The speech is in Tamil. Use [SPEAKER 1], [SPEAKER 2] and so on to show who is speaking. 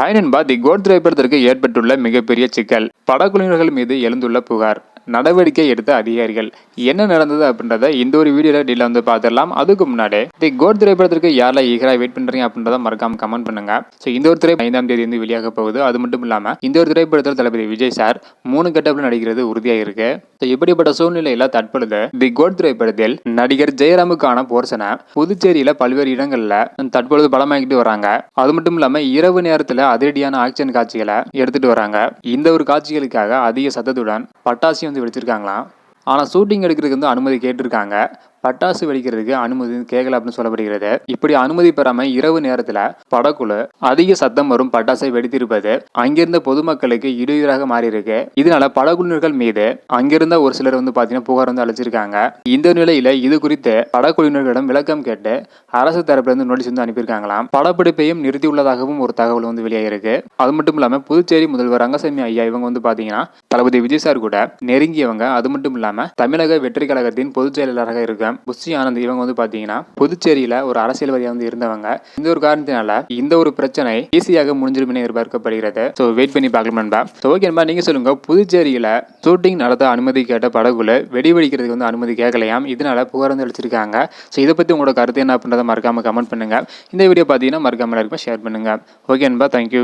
[SPEAKER 1] ஹாய் நண்பா, தி கோட் திரைப்படத்திற்கு ஏற்பட்டுள்ள மிகப்பெரிய சிக்கல். படக்குழுவினர்கள் மீது எழுந்துள்ள புகார், நடவடிக்கை எடுத்த அதிகாரிகள், என்ன நடந்தது அப்படின்றத இந்த ஒரு வீடியோல டீல பார்த்துடலாம். அதுக்கு முன்னாடி தி கோட் திரைப்படத்திற்கு யாரெல்லாம் ஈகரா வெயிட் பண்றீங்க அப்படின்றத மறக்காம கமெண்ட் பண்ணுங்க. ஸோ இந்த ஒரு திரைப்படம் 5ஆம் தேதி வந்து வெளியாக போகுது. அது மட்டும் இல்லாம இந்த ஒரு திரைப்படத்தில் தளபதி விஜய் சார் 3 கட்டப்ல நடிக்கிறது உறுதியாக இருக்கு. ஸோ இப்படிப்பட்ட சூழ்நிலையில தற்பொழுது தி கோட் திரைப்படத்தில் நடிகர் ஜெயராமுக்கான போர்ஷனை புதுச்சேரியில பல்வேறு இடங்கள்ல தற்பொழுது படமாக்கிட்டு வராங்க. அது மட்டும் இல்லாம இரவு நேரத்துல அதிரடியான ஆக்ஷன் காட்சிகளை எடுத்துட்டு வராங்க. இந்த ஒரு காட்சிகளுக்காக அதிக சத்தத்துடன் பட்டாசு வந்து வெடிச்சிருக்காங்களாம். ஆனால் ஷூட்டிங் எடுக்கிறதுக்கு வந்து அனுமதி கேட்டிருக்காங்க. பட்டாசு வெடிக்கிறதுக்கு அனுமதி கேட்கல அப்படின்னு சொல்லப்படுகிறது. இப்படி அனுமதி பெறாம இரவு நேரத்துல படக்குழு அதிக சத்தம் வரும் பட்டாசை வெடித்திருப்பது அங்கிருந்த பொதுமக்களுக்கு இடையூறாக மாறி இருக்கு. இதனால படக்குழுவினர்கள் மீது அங்கிருந்த ஒரு சிலர் வந்து பாத்தீங்கன்னா புகார் வந்து அளிச்சிருக்காங்க. இந்த நிலையில இது குறித்து படக்குழுவினர்களிடம் விளக்கம் கேட்டு அரசு தரப்புல இருந்து நோட்டீஸ் வந்து அனுப்பியிருக்காங்களாம். படப்பிடிப்பையும் நிறுத்தியுள்ளதாகவும் ஒரு தகவல் வந்து வெளியாகிருக்கு. அது மட்டும் இல்லாம புதுச்சேரி முதல்வர் ரங்கசாமி ஐயா இவங்க வந்து பாத்தீங்கன்னா தளபதி விஜய் சார் கூட நெருங்கியவங்க. அது மட்டும் இல்லாம தமிழக வெற்றி கழகத்தின் பொதுச் செயலாளராக இருக்க புஷி ஆனந்த் இவங்க வந்து பாத்தீங்கன்னா புதுச்சேரியில ஒரு அரசியல்வாதியா வந்து இருந்தவங்க. இந்த ஒரு காரணத்தினால இந்த ஒரு பிரச்சனை ஈஸியாக முடிஞ்சிருமே எதிர்பார்க்கப்படுகிறது. ஸோ வெயிட் பண்ணி பார்க்கலாம் நண்பா. ஸோ ஓகே நண்பா, நீங்க சொல்லுங்க, புதுச்சேரியில ஷூட்டிங் நடத்த அனுமதி கேட்ட படகுல வெடிக்கிறதுக்கு வந்து அனுமதி கேட்கலையாம். இதனால புகார் வந்து அளிச்சிருக்காங்க. ஸோ இதை பத்தி உங்களோட கருத்து என்ன அப்படின்றத மறக்காம கமெண்ட் பண்ணுங்க. இந்த வீடியோ பார்த்தீங்கன்னா மறக்காம எல்லாருக்கும் ஷேர் பண்ணுங்க. ஓகே நண்பா, தேங்க்யூ.